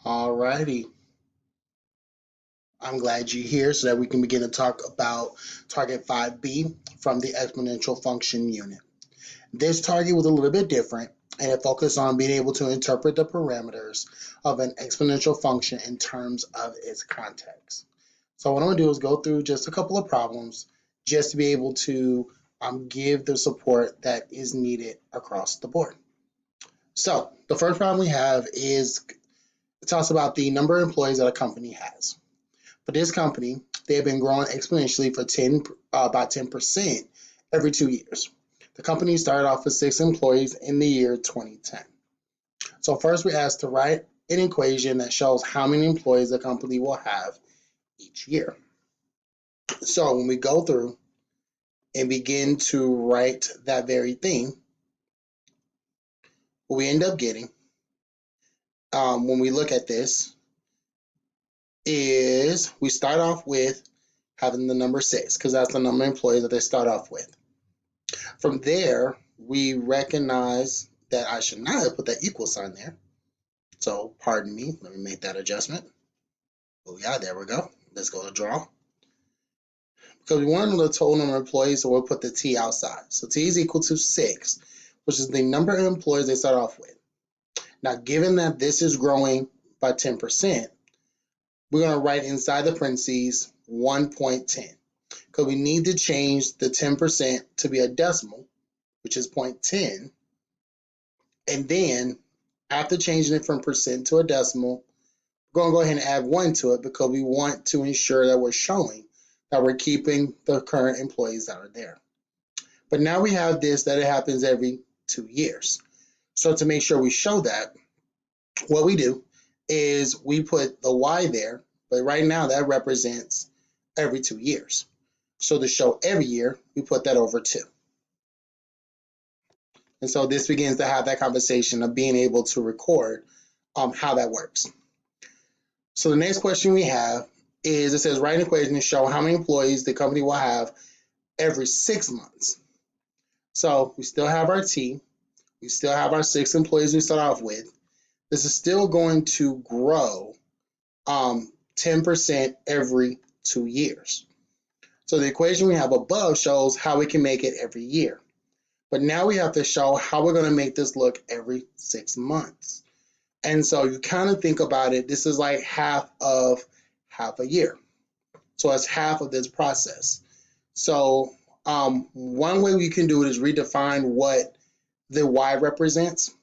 Alrighty, I'm glad you're here so that we can begin to talk about target 5B from the exponential function unit. This target was a little bit different and it focused on being able to interpret the parameters of an exponential function in terms of its context. So what I'm going to do is go through just a couple of problems just to be able to give the support that is needed across the board. So the first problem we have is it talks about the number of employees that a company has. For this company, they have been growing exponentially for about 10% every 2 years. The company started off with 6 employees in the year 2010. So first we asked to write an equation that shows how many employees the company will have each year. So when we go through and begin to write that very thing, what we end up getting when we look at this is we start off with having the number 6 because that's the number of employees that they start off with. From there, we recognize that I should not have put that equal sign there. So pardon me, let me make that adjustment. Oh yeah, there we go. Let's go to draw. Because we want to know the total number of employees, so we'll put the T outside. So T is equal to 6, which is the number of employees they start off with. Now, given that this is growing by 10%, we're going to write inside the parentheses 1.10 because we need to change the 10% to be a decimal, which is 0.10. And then after changing it from percent to a decimal, we're going to go ahead and add 1 to it because we want to ensure that we're showing that we're keeping the current employees that are there. But now we have this that it happens every 2 years. So to make sure we show that, what we do is we put the Y there, but right now that represents every 2 years. So to show every year, we put that over 2. And so this begins to have that conversation of being able to record how that works. So the next question we have is it says write an equation to show how many employees the company will have every 6 months. So we still have our T. We still have our 6 employees we start off with. This is still going to grow 10% every 2 years. So the equation we have above shows how we can make it every year. But now we have to show how we're going to make this look every 6 months. And so you kind of think about it, this is like half a year. So it's half of this process. So one way we can do it is redefine what the Y represents,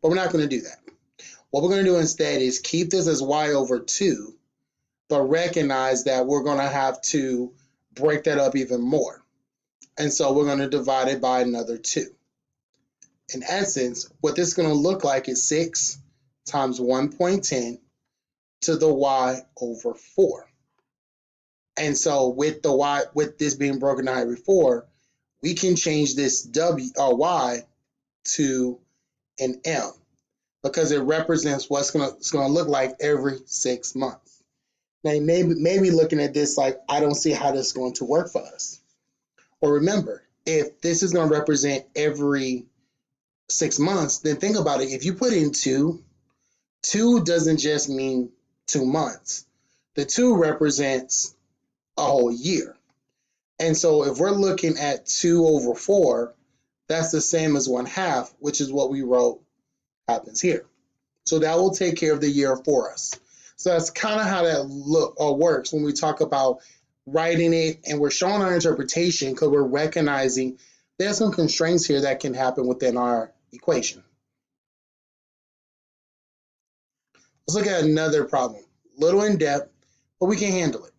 but we're not going to do that. What we're going to do instead is keep this as Y over 2, but recognize that we're going to have to break that up even more. And so we're going to divide it by another 2. In essence, what this is going to look like is 6 times 1.10 to the Y over 4. And so with the Y, with this being broken out every 4, we can change this Y to an M because it represents what's going to look like every 6 months. Now, you may be looking at this like, I don't see how this is going to work for us. Or remember, if this is going to represent every 6 months, then think about it. If you put in 2 doesn't just mean 2 months. The 2 represents a whole year. And so if we're looking at 2 over 4, that's the same as 1/2, which is what we wrote happens here. So that will take care of the year for us. So that's kind of how that works when we talk about writing it, and we're showing our interpretation because we're recognizing there's some constraints here that can happen within our equation. Let's look at another problem. Little in depth, but we can handle it.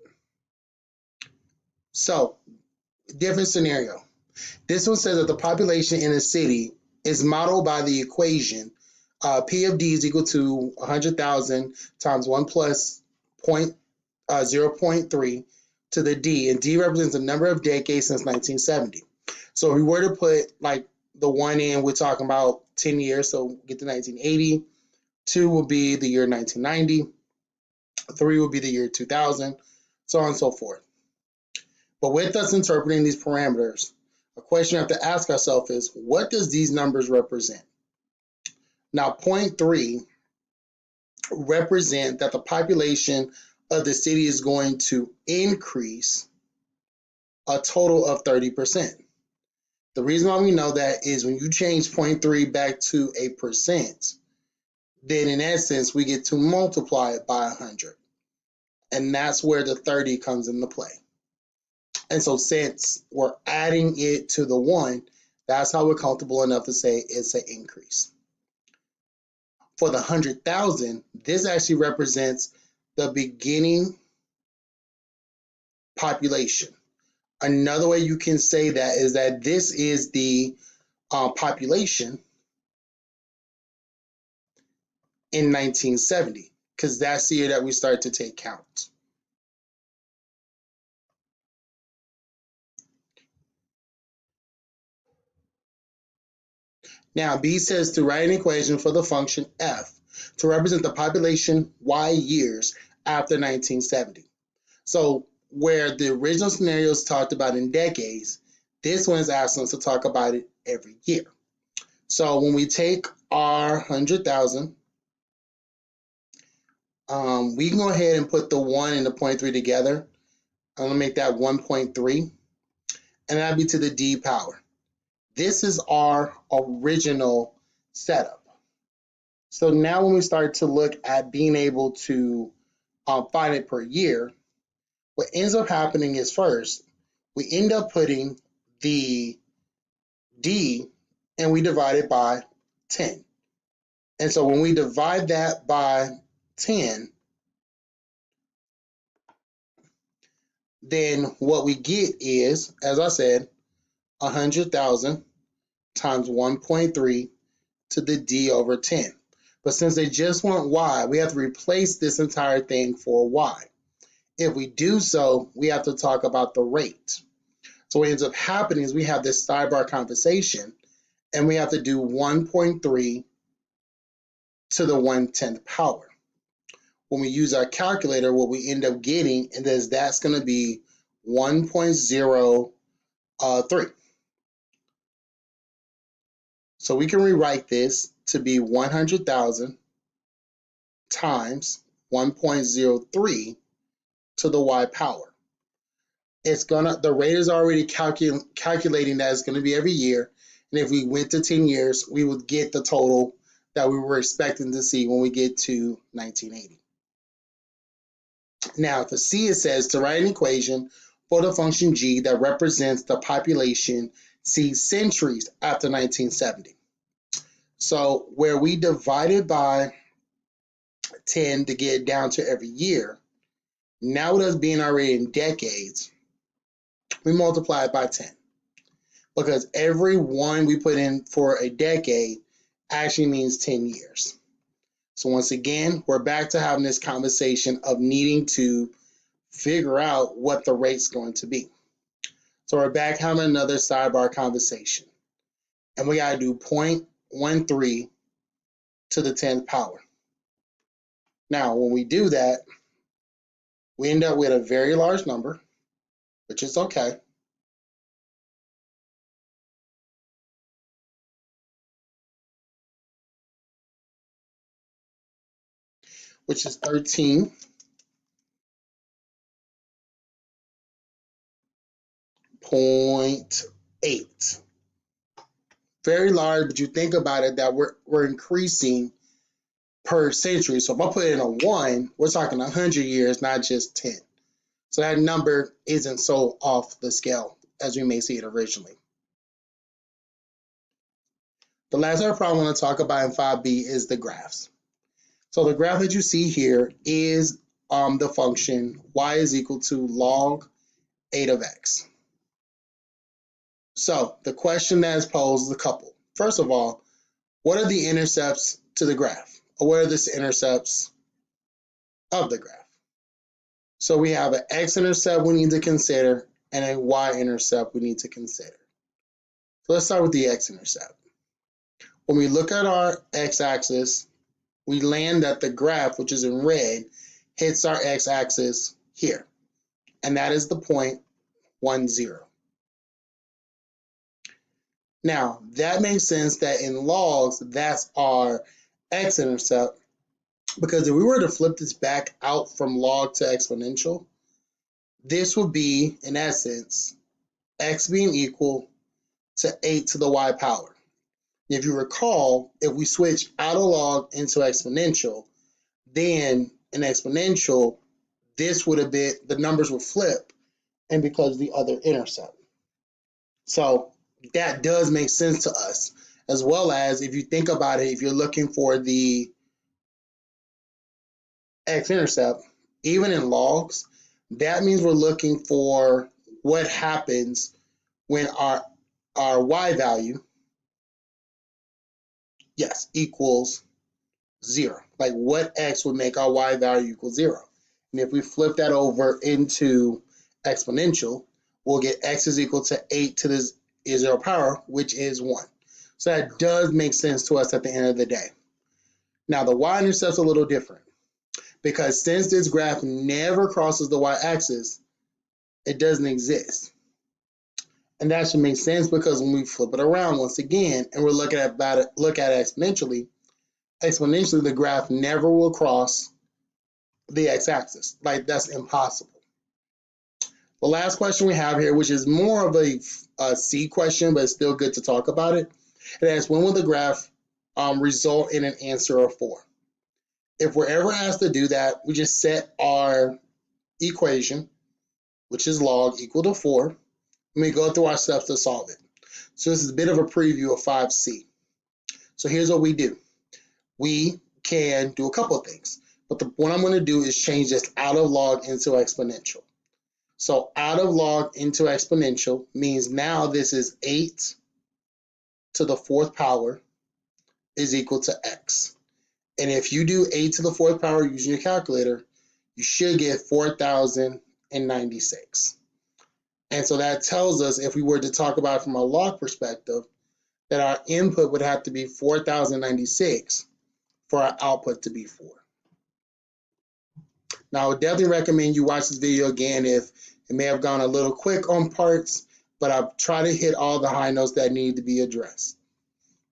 So, different scenario. This one says that the population in a city is modeled by the equation P of D is equal to 100,000 times 1 plus 0.3 to the D, and D represents the number of decades since 1970. So if we were to put like the 1 in, we're talking about 10 years, so get to 1980. 2 will be the year 1990. 3 will be the year 2000, so on and so forth. But with us interpreting these parameters, a question we have to ask ourselves is, what does these numbers represent? Now, 0.3 represent that the population of the city is going to increase a total of 30%. The reason why we know that is when you change 0.3 back to a percent, then in essence, we get to multiply it by 100. And that's where the 30 comes into play. And so since we're adding it to the 1, that's how we're comfortable enough to say it's an increase. For the 100,000, this actually represents the beginning population. Another way you can say that is that this is the population in 1970, because that's the year that we start to take count. Now, B says to write an equation for the function f to represent the population y years after 1970. So where the original scenario is talked about in decades, this one is asking us to talk about it every year. So when we take our 100,000, we can go ahead and put the 1 and the 0.3 together. I'm going to make that 1.3, and that'll be to the d power. This is our original setup. So now when we start to look at being able to find it per year, what ends up happening is first, we end up putting the d and we divide it by 10. And so when we divide that by 10, then what we get is, as I said, 100,000 times 1.3 to the d over 10. But since they just want y, we have to replace this entire thing for y. If we do so, we have to talk about the rate. So what ends up happening is we have this sidebar conversation, and we have to do 1.3 to the 1/10th power. When we use our calculator, what we end up getting is that's going to be 1.03. So we can rewrite this to be 100,000 times 1.03 to the y power. The rate is already calculating that it's going to be every year. And if we went to 10 years, we would get the total that we were expecting to see when we get to 1980. Now, for C, it says to write an equation for the function g that represents the population C centuries after 1970. So where we divided by 10 to get it down to every year, now with us being already in decades, we multiply it by 10. Because every one we put in for a decade actually means 10 years. So once again, we're back to having this conversation of needing to figure out what the rate's going to be. So we're back having another sidebar conversation. And we got to do 0.13 to the 10th power. Now, when we do that, we end up with a very large number, which is okay. Which is 13.8. Very large, but you think about it that we're increasing per century. So if I put in a 1, we're talking 100 years, not just 10. So that number isn't so off the scale as we may see it originally. The last problem I want to talk about in 5B is the graphs. So the graph that you see here is the function y is equal to log 8 of x. So the question that is posed is a couple. First of all, what are the intercepts to the graph? Or what are the intercepts of the graph? So we have an x-intercept we need to consider and a y-intercept we need to consider. So let's start with the x-intercept. When we look at our x-axis, we land at the graph, which is in red, hits our x-axis here. And that is the point 1, 0. Now, that makes sense that in logs, that's our x-intercept, Because if we were to flip this back out from log to exponential, this would be, in essence, x being equal to 8 to the y power. If you recall, if we switch out of log into exponential, then in exponential, this would have been, the numbers would flip, and because the other intercept. So that does make sense to us, as well as if you think about it, if you're looking for the x-intercept, even in logs, that means we're looking for what happens when our y value, yes, equals 0. Like what x would make our y value equal 0. And if we flip that over into exponential, we'll get x is equal to 8 to the 0 power, which is 1. So that does make sense to us at the end of the day. Now the y-intercept's a little different, because since this graph never crosses the y-axis, it doesn't exist. And that should make sense because when we flip it around once again and we're looking at it exponentially, the graph never will cross the x-axis. Like, that's impossible. The last question we have here, which is more of a C question, but it's still good to talk about it. It asks, when will the graph result in an answer of 4? If we're ever asked to do that, we just set our equation, which is log equal to 4, and we go through our steps to solve it. So this is a bit of a preview of 5C. So here's what we do. We can do a couple of things, but what I'm going to do is change this out of log into exponential. So out of log into exponential means now this is 8 to the 4th power is equal to x. And if you do 8 to the 4th power using your calculator, you should get 4,096. And so that tells us, if we were to talk about it from a log perspective, that our input would have to be 4,096 for our output to be 4. Now, I would definitely recommend you watch this video again if it may have gone a little quick on parts, but I've tried to hit all the high notes that need to be addressed.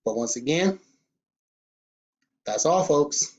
But once again, that's all, folks.